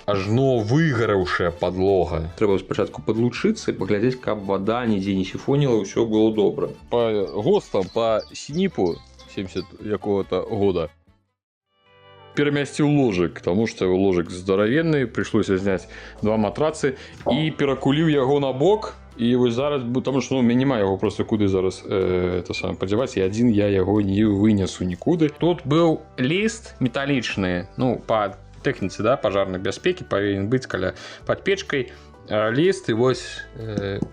ажно выгараўшая подлога. Трэба спачатку подлучыцца і паглядзець, каб вода нідзе не сіфоніла, ўсё было добра. По ГОСТам, по СНИПу 70 якого-то года перамясціў ложак, таму што ложак здаравенны, прыйшлося зняць 2 матрацы і перакуліў яго на бок. І вось зараз, таму што мяне няма яго просто куды зараз падзяваць, і адзін я яго не вынесу нікуды. Тут быў ліст металічны, па тэхніцы, да, пажарнай бяспекі павінен быць каля пад печкай ліст, і вось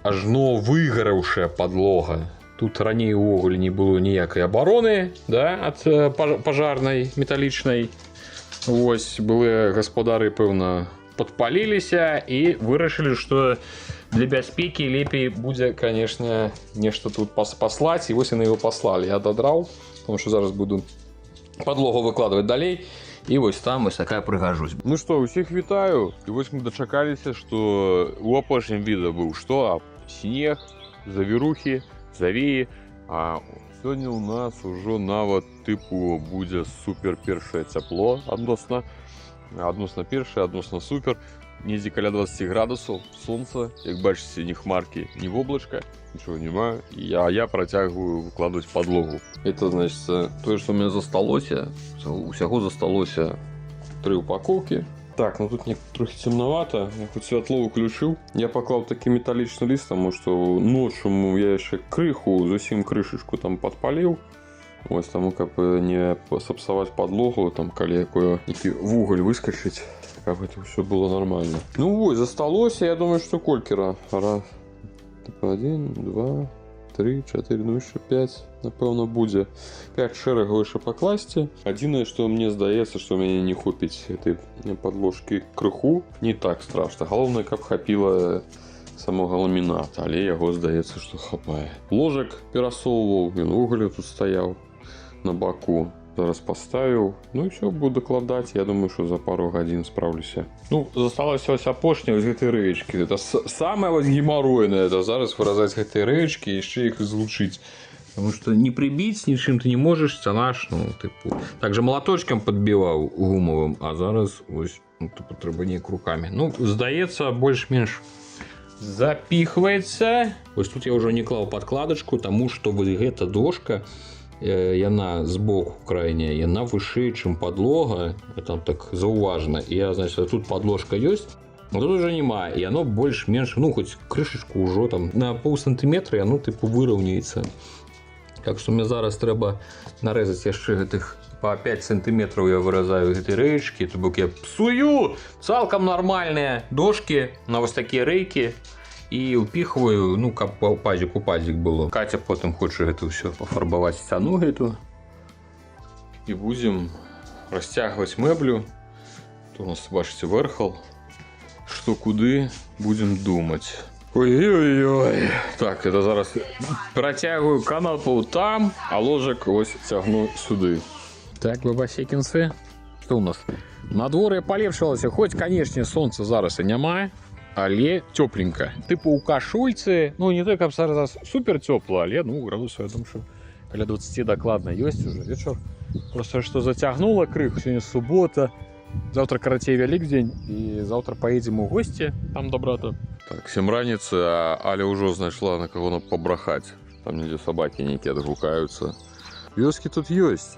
ажно выгараўшая подлога. Тут раней увогуле не было ніякай абароны, да, ад пажарнай металічнай. Вось былыя гаспадары, пэўна, падпаліліся і вырашылі, што для бяспекі лепей будзе, конечно, нешта тут паслаць, і вось яны его паслалі. Я дадраў, тому што зараз буду подлогу выкладваць далей, і вось там вось такая прыгажусь. Ну што, усіх вітаю, і вось мы дачакаліся, што у апошнім відэа быў што? Снег, завірухі, завеі, а сёння ў нас ужо нават тыпу будзе супер першае цяпло адносна першае, адносна супер. Недзе каля 20 градусаў, сонца, як бачыце, ні хмаркі, ні воблачка, нічого няма. Я працягваю выкладваць подлогу. Это, значит, тое, што ў мяне засталося. Усяго засталося 3 упаковкі. Так, ну тут мне трохі цемнавата. Я хоць святло выключыў. Я паклаў такі металічны ліст, таму што ноччу я яшчэ крыху, зусім крышачку там падпаліў. Ось таму, каб не сапсаваць подлогу, там калі які вугаль выскачыць, каб это все было нормально. Ну вось, засталося, я думаю, што колькера. Раз, 1, 2, 3, 4, ну яшчэ 5, напэўна, будзе. 5 шэрагаў яшчэ пакласці. Адзінае, што мне здаецца, што мяне не хопіць этой подложкі крыху, не так страшна. Галоўнае, каб хапіла самога ламіната, але яго здаецца, што хапае. Ложак перасоўваў, ён вугаль тут стаяў на баку. Зараз поставіў, ну і все, буду дакладаць. Я думаю, што за пару гадзін спраўлюся. Ну, засталася вось апошняя вось гэтай рэечкі. Это самае вось гемаройнае, это зараз выразаць гэтыя рэечкі і яшчэ іх злучыць. Потому што не прыбіць нічым ты не можаш, сцяна ж, ну, тыпу. Так же малаточкам падбіваў гумавым, а зараз вось, ну, тыпу, трэба неяк рукамі. Ну, здаецца, больш-менш запіхваецца. Вось тут я ўжо не клаў падкладачку, таму што вось гэта дошка, яна збоку крайняя, яна вышэй, чым подлога, там так заўважна. І я, значит, тут подложка ёсць, а тут уже няма, і яно больш-менш, ну, хоць крышачку ўжо там на паўсантыметра, яно тыпу выраўняецца. Так што мне зараз трэба нарэзаць яшчэ гэтых по 5 сантыметраў я выразаю гэтай рэечкі, то бок я псую цалкам нармальныя дошкі на вось такія рэйкі. І ўпіхваю, ну, каб пазік у пазік было. Катя потым хоча гэта ўсё пафарбаваць сцяну гэту. І будзем расцягваць мэблю. Тут у нас, бачыце, вэрхал. Што куды будзем думаць. Ой-ой-ой. Так, это зараз працягваю канапу там, а ложак ось цягну сюды. Так, бабасекінцы. Што ў нас? Надвор'е палепшылася, хоць, канешне, сонца зараз і няма. Але тёпленька. Тыпу ў кашульцы, ну не той, каб зараз супер цёпла, але ну градусаў, я думаю, што каля 20 дакладна ёсць уже вечар. Просто што зацягнула крыху, сёння субота, заўтра карацей Вялікдзень і заўтра паедзем у госці там да брата. Так, 7 раніцы, а Аля ўжо знайшла на каго пабрахаць. Там недзе сабакі нейкія адгукаюцца. Вёскі тут ёсць.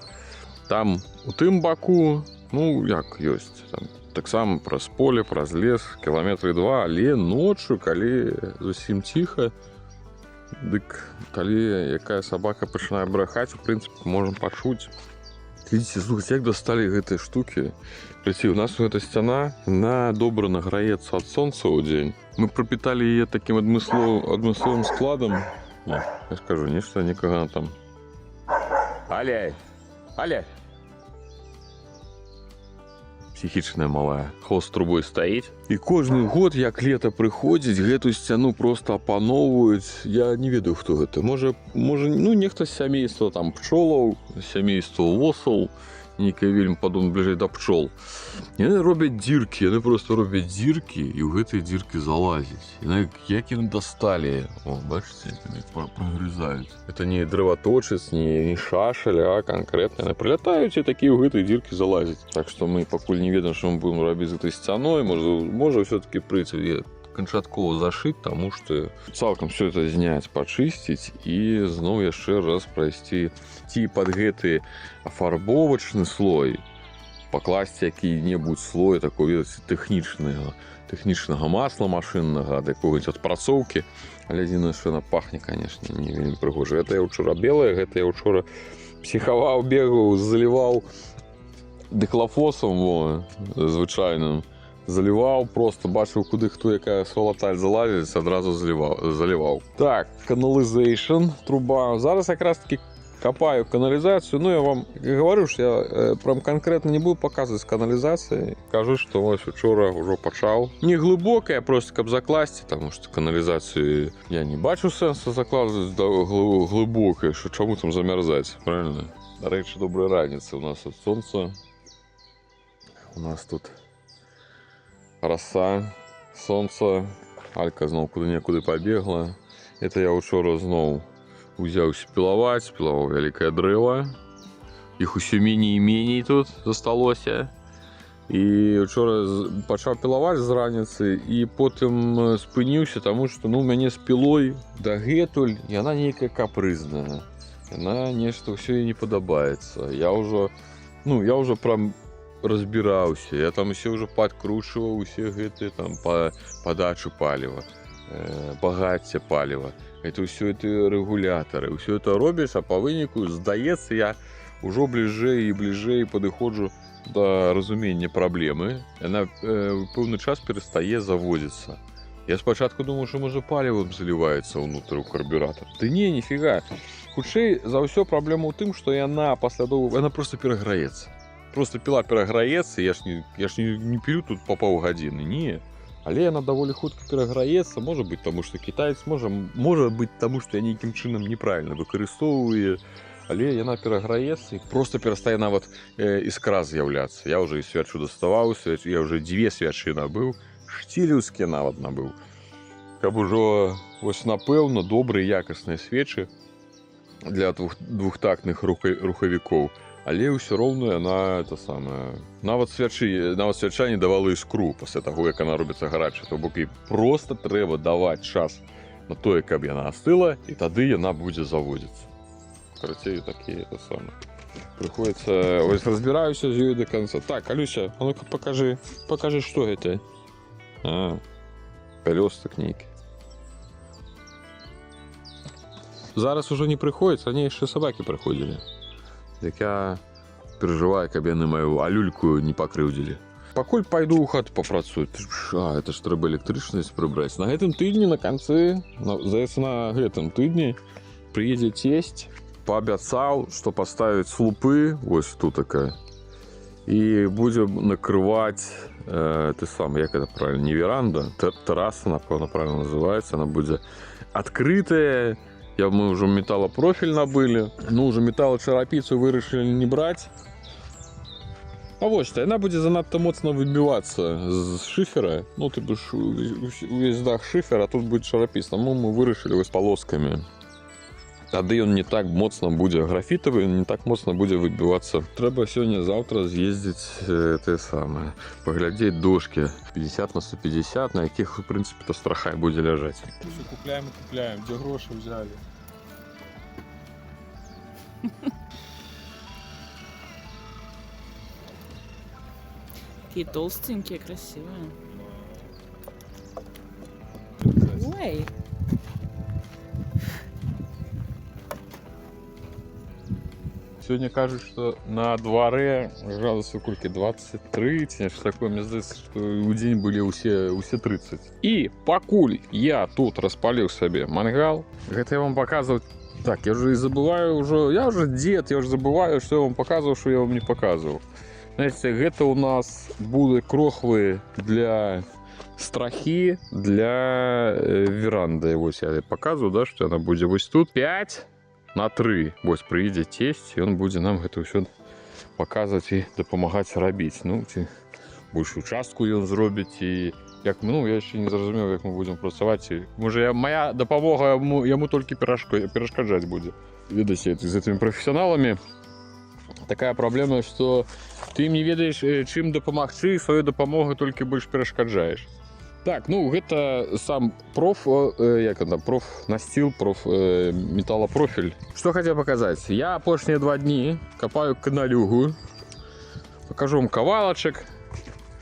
Там у тым баку, ну як ёсць, там таксама праз поле, праз лес, кіламетры 2, але ноччу, калі зусім ціха, дык калі якая сабака пачынае брахаць, у прынцыпе, можам пачуць. Видите, слухайте, як дасталі гэтыя штукі. Прыці, у нас гэта сцяна, яна добра награецца ад сонца ў дзень. Мы прапіталі яе такім адмысловым складам. Я скажу, нешта некага там. Аля! Аля! Психічная малая. Хвост трубой стаіць. І кожны год, як лета прыходзіць, гэту сцяну проста апаноўваюць. Я не ведаю, хто гэта. Можа, ну, нехта з сямейства там пчолаў, сямейства восаў, нейкая вельмі падобна бліжэй да пчол. Яны робяць дзіркі, яны просто робяць дзіркі і ў гэтыя дзіркі залазяць. Яны як яны дасталі, о, бачыце, яны прагрызаюць. Это не дрываточец, не шашаль, а канкрэтна яны прылятаюць і такія ў гэтыя дзіркі залазяць. Так што мы пакуль не ведаем, што мы будзем рабіць з гэтай сцяной, можа ўсё-такі прыйдзе канчаткова зашыць, таму што цалкам все это зняць, пачысціць і зноў яшчэ раз прайсці ці пад гэты афарбовачны слой пакласці які-небудзь слой такой тэхнічнага масла машыннага, ад якога-нибудь адпрацоўкі. Але адзінае, што яна пахне, канешне, не вельмі прыгожа. Гэта я ўчора белая, гэта я ўчора псіхаваў, бегаў, заліваў дыхлафосам звычайным. Заліваў, просто бачыў, куды хто якая свалаталь залазіць, адразу заліваў. Так, каналізейшн, труба. Зараз якраз таки копаю каналізацыю. Ну, я вам говорю, що я прям конкретно не буду показывать каналізацыі. Кажу, што вось учора ўжо пачаў. Не глыбокая, просто каб закласці, таму што каналізацыю я не бачу сэнсу закладываць глыбокай, што чаму там замярзаць, правильно? Дарэчы, добрай раніцы. У нас тут сонца. У нас тут раса, сонца, Алька зноў куды-некуды пабегла. Это я учора зноў узяўся пілаваць, пілаваў вялікае дрэва. Іх усё меней і меней тут засталося. І учора пачаў пілаваць з раніцы і потым спыніўся, таму што у мяне з пілой дагэтуль яна нейкая капрызная. Яна нешта ўсё ёй не падабаецца. Я ўжо прям разбіраўся, я там усе ўжо падкручваў усе гэтыя там падачу паліва, багацце паліва. Это ўсё это рэгулятары, ўсё это робіш, а па выніку, здаецца, я ўжо бліжэй і бліжэй падыходжу да разумення праблемы. Яна пэўны час перастае заводзіцца. Я спачатку думаў, што можа палівам заліваецца ўнутр у карбюратар. Ды не, ніфіга. Хутчэй за ўсё праблема ў тым, што яна паслядоўна, яна проста пераграецца. Просто піла пераграецца, я ж не пілю тут па паўгадзіны, не. Але яна даволі хутка пераграецца, можа быць, таму што кітаец, можа быць, таму што я нейкім чынам неправільна выкарыстоўваю, але яна пераграецца і проста перастае нават іскра з'яўляцца. Я ўжо і свячу даставаў, я ўжо 2 свячы набыў, штілеўскія нават набыў. Каб ужо, вось напэўна, добрыя якасныя свечы для двухтактных рухавікоў. Але ўсё роўна яна нават свяча не давала іскру пасля таго, як яна робіцца гарачая. То бок і проста трэба даваць час на тое, каб яна астыла, і тады яна будзе заводзіцца. Карацей, такі прыходзіцца, вось разбіраюся з ёй да канца. Так, Алюся, а ну-ка покажы, што гэта? Пялёстак нейкі. Зараз ужо не прыходзіць, раней яшчэ сабакі прыходзілі. Як я перажываю, каб яны маю алюльку не пакрыўдзілі. Пакуль пайду ў хату папрацую. Это ж трэба электрычнасць прыбраць. На гэтым тыдні, на канцы, здаецца, на гэтым тыдні прыедзе цесць, паабяцаў, што паставіць слупы, вось тут такая, і будзе накрываць, як это правильно, не веранда, тэраса, напэўна, правильно называецца, она будзе адкрытая. Мы ўжо металопрофіль набылі, ўжо металачарапіцу вырашылі не браць. А вось што, яна будзе занадта моцна выбівацца з шыфера. Ты будзеш увесь дах шыфера, а тут будзе чарапіц. Таму мы вырашылі вось палоскамі. Тады ён не так моцна будзе графітавы, не так моцна будзе выбівацца. Трэба сёння-заўтра з'ездзіць паглядзець дошкі 50 на 150, на якіх, у прынцыпе, то страхай будзе ляжаць. Купляем, дзе грошы ўзялі. Такие толстенькие, красивые. Ой. Сегодня кажуць, што на дворе градусаў колькі 23, ці нешта такое, мне здаецца, што ў дзень былі ўсе 30. І пакуль я тут распаліў сабе мангал, гэта я вам паказваў. Так, я уже забываю, я уже дед, я уже забываю, что я вам показывал, что я вам не показывал. Знаете, это у нас будут крохвы для страхи, для веранды. Вот я показываю, да, что она будет вот тут 5 на 3. Вот приедет тесть, и он будет нам это все паказваць і дапамагаць рабіць. Ну, ці большую частку ён зробіць і як мы, ну, я яшчэ не зразумеў, як мы будзем працаваць. Можа, моя дапамога яму толькі перашкаджаць будзе. Ведаеце, з гэтымі прафесіяналамі такая праблема, што ты ім не ведаеш, чым дапамагчы, сваёй дапамогай толькі больш перашкаджаеш. Так, ну, гэта сам профнастил, металлопрофиль. Что хотел показать? Я апошнія 2 дні копаю каналюгу. Покажу вам кавалочек,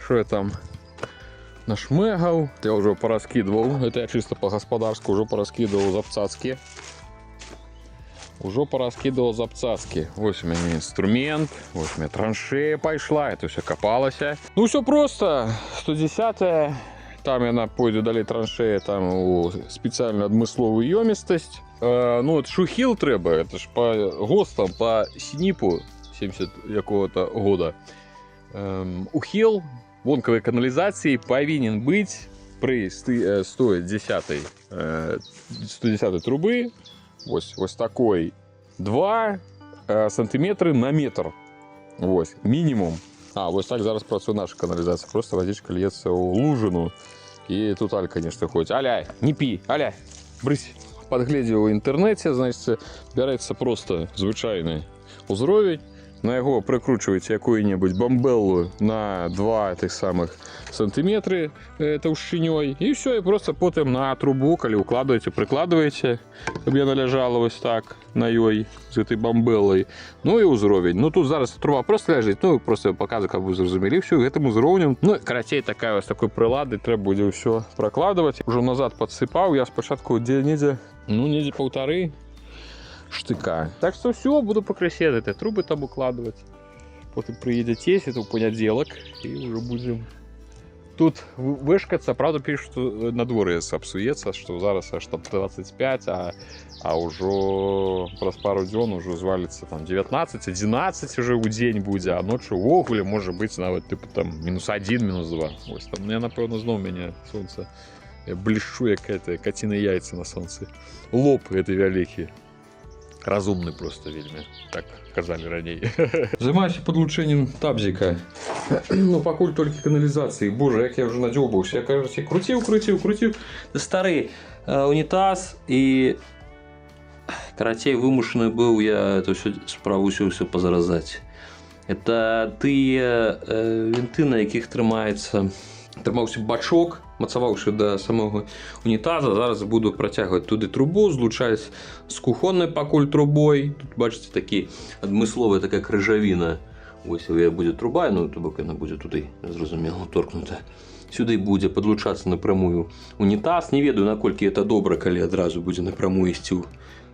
что я там нашмэгаў. Я уже пораскидывал. Это я чисто по-господарски уже пораскидывал запцацки. Вось у меня инструмент, вот у меня траншея пошла, это все копалося. Ну, все просто. 110-я. Там яна пойдзе далей траншея, там у спецыяльную адмысловую ёмістасць. Ну, от шухіл трэба, это ж по ГОСТам, по СНИПу 70 якого-то года. Ухіл вонкавай каналізацыі павінен быць пры 110 трубы, вось такой, 2 сантиметры на метр. Вось, мінімум. Вось так зараз працуе наша каналізацыя. Просто водичка льецца ў лужину. І тут Аль, конечно, ходит. Аля, не пі, Аля, брысь. Подглядзеў у інтэрнэце, значит, бярэцца просто звычайны узровень. На яго прыкручваеце якую-небудзь бамбеллу на 2 тых самых сантиметры таўшчынёй. І все, і просто потым на трубу, калі укладываеце, прыкладываеце, каб яна ляжала вось так на ёй з гэтай бамбеллай. Ну і ўзровень. Ну тут зараз труба просто ляжыць, ну просто паказваю, каб вы зразумелі ўсё гэтым узроўнем. Ну, карацей, такая вось такой прылады, трэба будзе ўсё пракладваць. Ужо назад падсыпаў, я спачатку недзе 1,5 штыка. Так что все, буду покрысе этой трубы там укладывать. Потом приедет тесть, это в понеделок, и уже будем тут вышкаться. Правда, пишут, что на дворе обсуется, что зараз аж там 25, а уже праз пару дзён уже звалится там 19, 11 уже у день будет, а ночью вогуле может быть нават типа там -1, -2. Ось там, я напевно знов меня солнце, я блещу, як это, котиные яйца на солнце. Лоб этой вялікі. Разумны просто вельмі, так казалі раней. Займаюся подлучэннем табзіка. Ну, пакуль толькі каналізацыі. Боже, як я вже надзёбаўся. Я, кажется, крутіў. Стары унітаз і карацей вымушаны быў я эту всю справу ўсё пазаразаць. Это тыя вінты, на якіх трымаўся бачок, мацаваўшы да самого унітаза. Зараз буду працягваць туды трубу, злучаць з кухоннай пакуль трубой. Тут бачыце такі адмысловая такая крыжавіна. Вось будзе труба, ну то бок яна будзе туды, зразумела, торкнута. Сюды будзе падлучацца напрамую унітаз. Не ведаю, наколькі это добра, калі адразу будзе напрамую ісці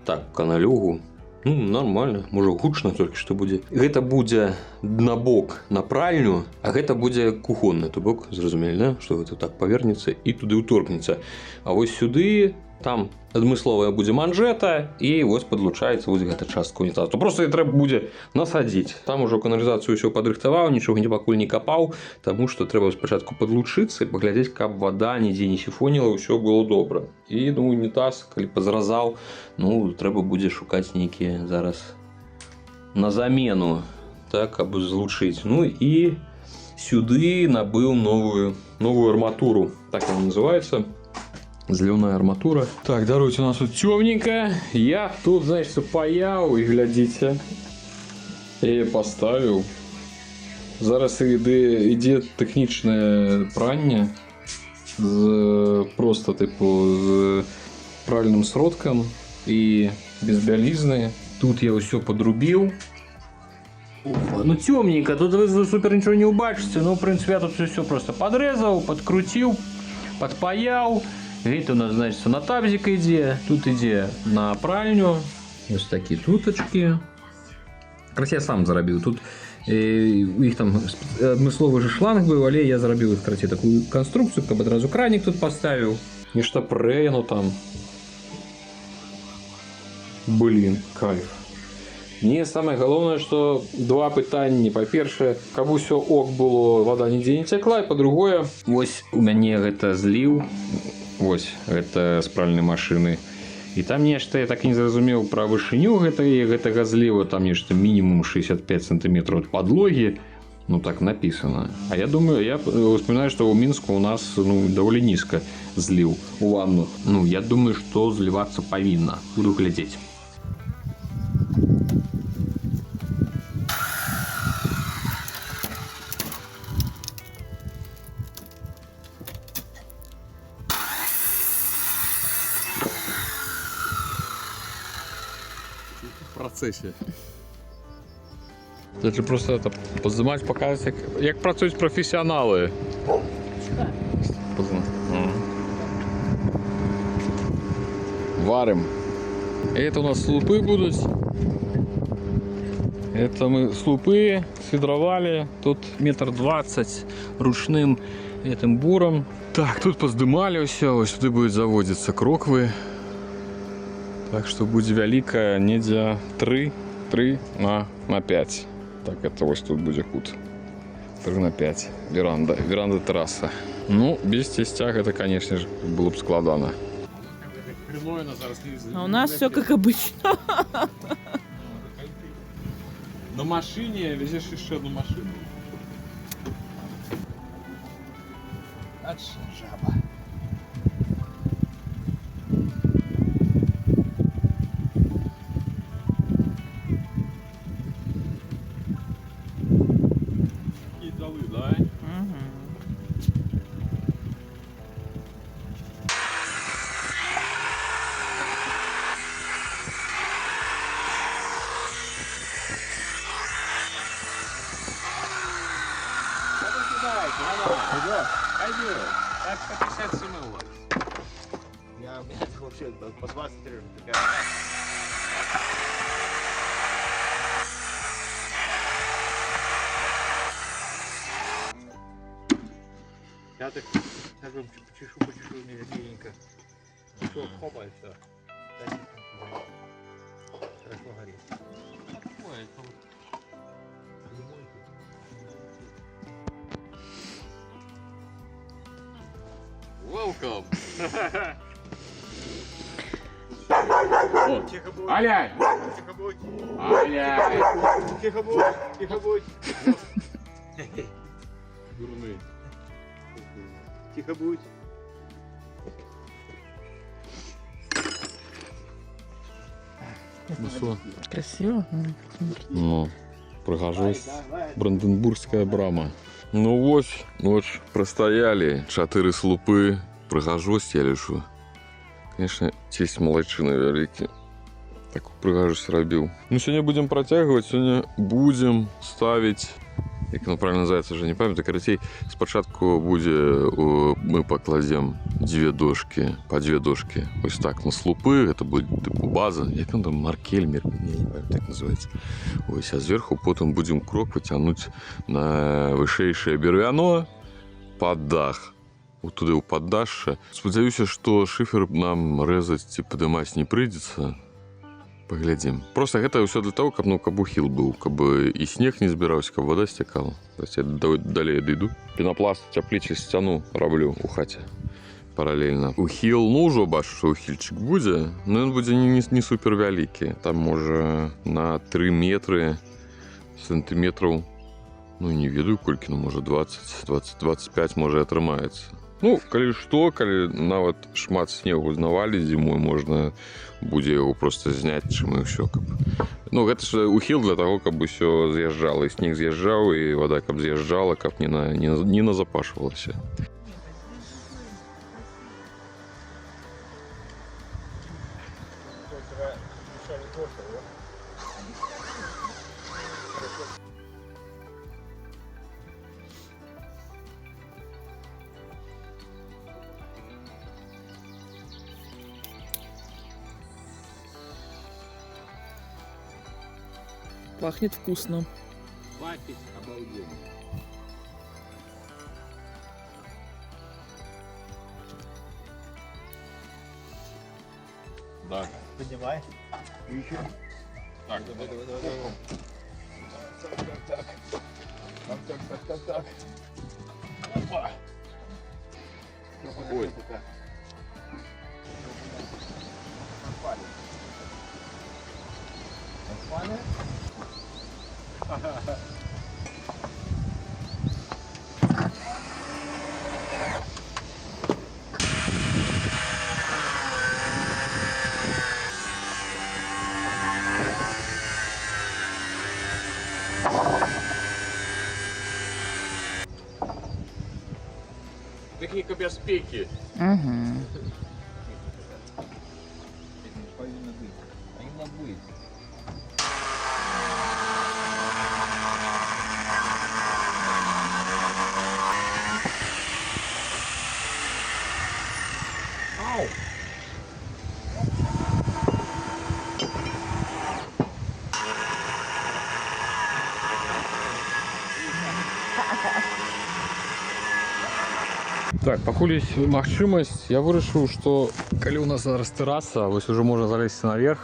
так каналюгу. Ну, нормально, можа гучна толькі што будзе. Гэта будзе на бок на пральню, а гэта будзе кухонны, то бок, зразумелі, да? Што гэта так павернецца і туды ўторкнецца. А вось сюды, там адмысловая будзе манжета, і вось падлучаецца вось гэта частка унітаза. То просто трэба будзе насадзіць. Там ужо каналізацыю ўсё падрыхтаваў, нічога пакуль не капаў, таму што трэба спачатку падлучыцца і паглядзець, каб вада нідзе не сіфоніла, ўсё было добра. І ну, унітаз, калі пазразаў, ну, трэба будзе шукаць нейкія зараз на замену, так, каб злучыць. Ну і сюды набыў новую арматуру, так яна называецца. Зелёная арматура. Так, даруйте, у нас тут темненько. Я тут, значит, паяў, и глядите. Я поставил. Зараз ідзе тэхнічнае пранне просто типу з пральным сродкам и без бялізны. Тут я все подрубил. Ну темненько, тут вы супер ничего не убачите. Ну, в принципе, я тут все просто подрезал, подкрутил, подпаял. Гэта у нас, значит, на табзик ідзе, тут ідзе на пральню. Ось такі туточки. Крас я сам зарабіў. Тут у іх там адмысловы же шланг быў, але я зарабіў іх карацей такую канструкцыю, каб адразу кранік тут паставіў. Нешта прэну там. Блин, кайф. Мне самое галоўнае, што два пытанні. Па-першае, каб усё ок было, вода нідзе не цякла, і па-другое, вось у мяне гэта зліў. Вось, гэта з пральнай машыны І там нешта, я так і не зразумеў пра вышыню гэтага зліва, там нешта мінімум 65 сантиметров ад падлогі. Ну так написано. А я думаю, я вспоминаю, что у Минска у нас довольно низко злив у ванну. Ну, я думаю, что зливаться повинно. Буду глядеть. В процессе. Це ж просто это познімати, показати, як працюють професіонали. Варим. Это у нас слупы будут. Это мы слупы свидровали. Тут 1,20 м ручным этим буром. Так, тут поздымали все. Ось сюда будет заводиться кроквы. Так что будет великая недя 3 на 5. Так, это ось тут будет кут. 3 на 5. Веранда терраса. Ну, без тестяг это, конечно же, было бы складано. А у нас все как обычно. На машине везешь еще одну машину. Жаба. Такие далы, да? Пойдет. Так 150 см. Я, блядь, вообще по 23 такая. Я так скажем, почешу миленько. Все, хопа, и все. Хорошо горит. Ой, welcome. Тихо будь. Аля! Тихо будь. Аля! Тихо будь. Тихо будь. Дурный. Тихо будь. Ну что? Красиво. Ну, прохожусь. Бранденбургская брама. Ну вот, простояли 4 слупы. Прохожусь, я лишу. Конечно, тесть молодчина великий. Так прихожусь робил. Ну, сегодня будем протягивать, сегодня будем ставить. Як воно правильно называется, уже не пам'ятаю. Короче, спочатку мы покладем по две дошки. Ось так на слупы. Это будет типу база. Як он там, маркель, я не помню, так называется. Ось, а сверху потом будем крок потянуть на вышейшее бервяно под дах. Вот туда у поддашша. Сподзяюся, что шифер нам резать, типа, подымать не придется. Поглядим. Просто это все для того, каб ухил был, каб и снег не збираўся, каб вода стекала. То есть я далее дойду. Пенопласт цяплічы сцяну раблю у хаце параллельно. Ухил, ну ўжо бачу, што ухильчик будзе, но он будзе не супер вялікі. Там можа на 3 метры сантиметров, ну не ведаю колькі, ну можа 20-25 можа атрымаецца. Ну, калі што, калі нават шмат снегу знавалі зімой, можна будзе яго просто зняць, чым і ўсё. Ну, гэта ж ухіл для таго, каб усё з'язджала, і снег з'язджаў, і вада каб з'язджала, каб не назапашвалася. Пахнет вкусно. Пахнет обалденно. Да. Поднимай. Еще. Так, Давай. Так. Опа. Ой. Техніка безпеки. Угу. Повинно быть. Повинно быть. Ау! Так, пакуль есть магчымасць, я вырашыў, што калі ў нас зараз тэраса, вось уже можна залезці наверх,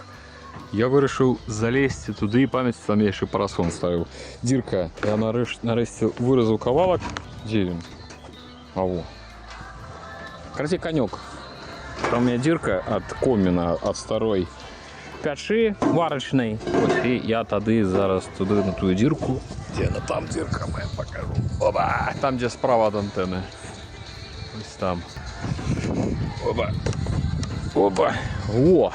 я вырашыў залезці туды і памяць там я яшчэ парасон ставіў. Дзірка, я нарэшце выразаў кавалак. Дзе ён? А во. Карацей, канёк. Там у меня дзірка ад коміна, ад старой пячы варачнай. Вось і я тады зараз туды на тую дзірку. Дзе она там дзірка моя покажу. Оба! Там, дзе справа ад антэны. Ось там. Оба. Оба. О!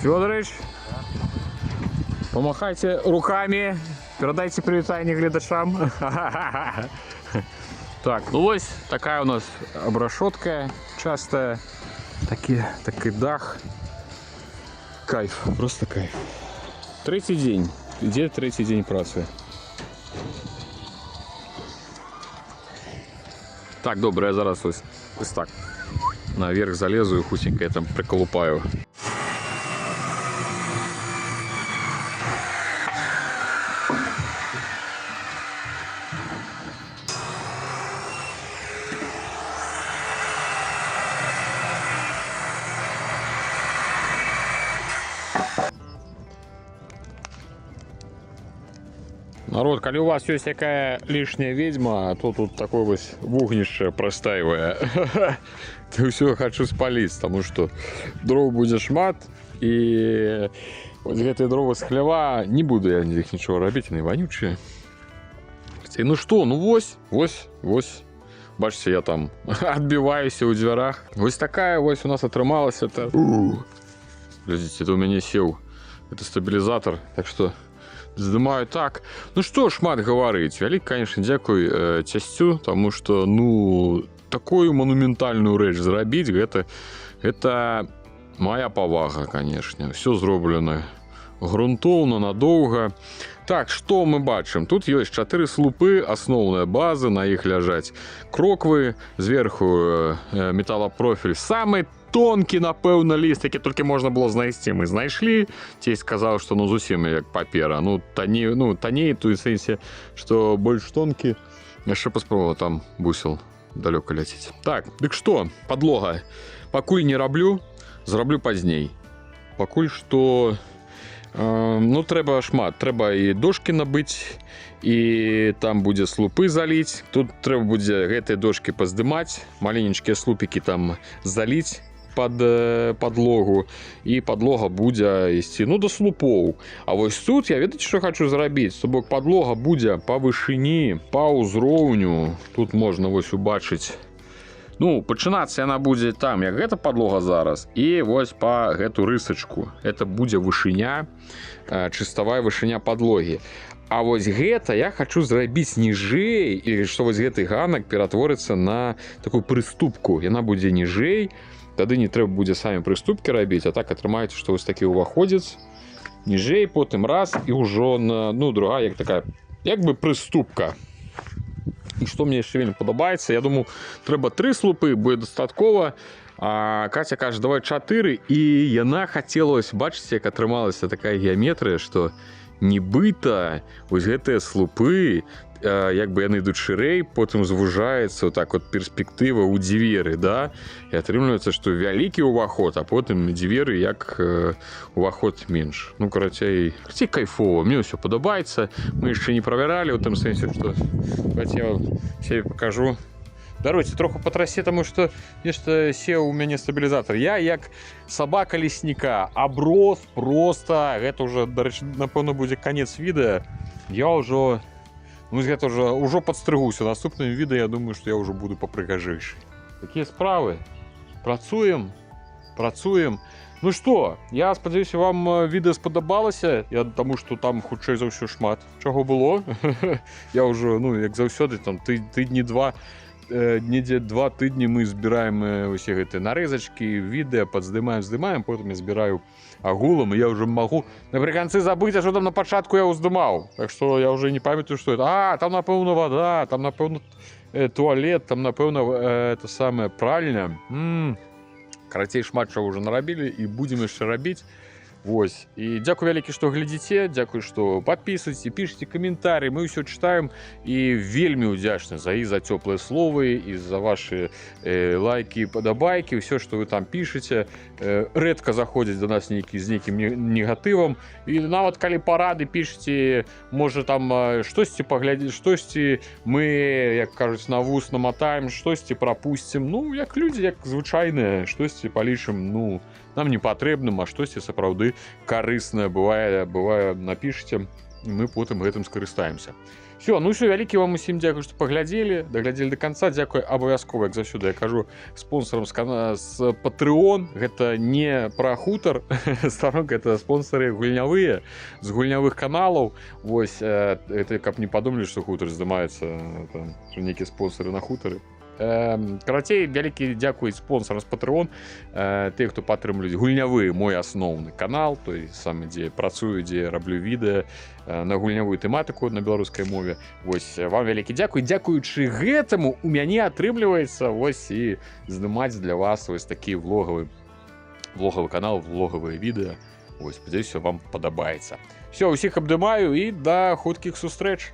Фёдорович, помахайте руками, передайте привитание глядачам. Так, ну ось такая у нас обрешетка частая. Такий дах. Кайф, просто кайф. Третій день. Де третій день праці? Так, добре, я зараз ось так наверх залезу і хутенько я там приколупаю. Народ, коли у вас есть такая лишняя ведьма, то тут такое вот вогнище простаивая. То все хочу спалить, потому что дров будет шмат, и вот эти дрова с хлева не буду я их ничего робить, они вонючие. Ну что, ну вось. Бачите, я там отбиваюсь у дверах. Вот такая вот у нас отрымалась. Это... Глядите, это у меня сел. Это стабилизатор, так что... Здымаю так. Ну што шмат гаварыць. Вялік, конечно, дзякуй цясцю, таму што, ну, такую манументальную рэч зрабіць, гэта моя павага, конечно. Все зроблена грунтоўна, надоўга. Так, што мы бачым? Тут ёсць 4 слупы, асноўная база, на іх ляжаць кроквы, зверху металлопрофіль. Самы тонкі, напэўна, ліст, які толькі можна было знайсці, мы знайшлі. Цесь сказаў, што ну зусім як папера. Ну, танней, то і сэнсе, што больш тонкі. Яшчэ паспробаваў, там бусел далёка ляціць. Так, дык што? Падлога. Пакуль не раблю, зраблю пазней. Пакуль што... Ну, трэба шмат. Трэба і дошкі набыць, і там будзе слупы заліць. Тут трэба будзе гэтыя дошкі паздымаць, маленечкія слупікі там заліць пад падлогу, і падлога будзе ісці, ну, да слупоў. А вось тут я, ведаеце, што хачу зрабіць? То бок падлога будзе па вышыні, па ўзроўню. Тут можна вось убачыць. Ну, пачынацца яна будзе там, як гэта падлога зараз, і вось па гэту рысачку. Это будзе вышыня, чыставая вышыня падлогі. А вось гэта я хачу зрабіць ніжэй, і што вось гэты ганак ператворыцца на такую прыступку. Яна будзе ніжэй, тады не трэба будзе самі прыступкі рабіць, а так атрымаецца, што вось такі ўваходзіць ніжэй, потым раз, і ўжо, ну, другая, як такая, як бы прыступка. І што мне яшчэ вельмі падабаецца, я думаю, трэба 3 слупы, будзе дастаткова, а Катя кажа, давай 4, і яна хацела, бачыце, як атрымалася такая геаметрыя, што нібыта вось гэтыя слупы, як бы яны ідуць шырэй, потым звужаецца так от перспектыва ў дзверы, да? І атрымліваецца, што вялікі ўваход, а потым дзверы як уваход менш. Ну, карацей, кайфова, мне ўсё падабаецца. Мы яшчэ не правяралі, у тым сэнсе, што я сябе пакажу. Даруйце, троху патрасе, таму што нешта сеў у мяне стабілізатар. Я як сабака лесніка аброс проста, гэта ўжо, дарэчы, напэўна, будзе канец відэа. Я ўжо, ну, гэта ўжо падстрыгуся. Наступным відэа, я думаю, што я ўжо буду папрыгажэйшы. Такія справы. Працуем, працуем. Ну што, я спадзяюся, вам відэа спадабалася, таму што там хутчэй за ўсё шмат чаго было. Я ўжо, ну, як заўсёды, там тыдні два, недзе 2 тыдні мы збіраем усе гэтыя нарэзачкі, відэа, здымаем, потым я збіраю агулам, і я ўжо магу напрыканцы забыць, а што там на пачатку я ўздымаў. Так што я ўжо не памятаю, што это. Там, напэўна, вада, там, напэўна, туалет, там, напэўна, это самае пральня. Карацей, шмат чаго ўжо нарабілі і будзем яшчэ рабіць. Вось. І дзякуй вялікі, што глядзіце, дзякуй, што падпісвайце, пішыце каментарі, мы ўсё чытаем і вельмі ўдзячны за цёплыя словы і за вашы лайкі, падабайкі, ўсё, што вы там пішыце. Рэдка заходзяць до нас з нейкім негатывам, і нават калі парады пішыце, можа там штосьці паглядзець, штосьці мы, як кажуць, на вус наматаем, штосьці прапусцім, ну, як людзі, як звычайныя, штосьці палічым, ну, нам не патрэбным, а штосьці сапраўды карыснае бывае, напішыце, і мы потым гэтым скарыстаемся. Все, ну ўсё, вялікі вам усім дзякуй, што паглядзелі, даглядзелі до конца. Дзякуй абавязкова, як заўсёды я кажу, спонсорам з Patreon. Гэта не пра хутар, старонка, это спонсоры гульнявыя, з гульнявых каналаў. Вось, это каб не падумалі, што хутар здымаецца, нейкія спонсоры на хутары. Карацей, вялікі дзякуй спонсорам з Patreon, тых, хто падтрымліваюць гульнявы мой асноўны канал, той самы, дзе працую, дзе раблю відэа на гульнявую тэматыку на беларускай мове. Вось, вам вялікі дзякуй. Дзякуючы гэтаму у мяне атрымліваецца вось і здымаць для вас вось такі влогавы канал, влогавыя відэа. Вось, спадзяюся, вам падабаецца. Все, усіх абдымаю і да хуткіх сустрэч.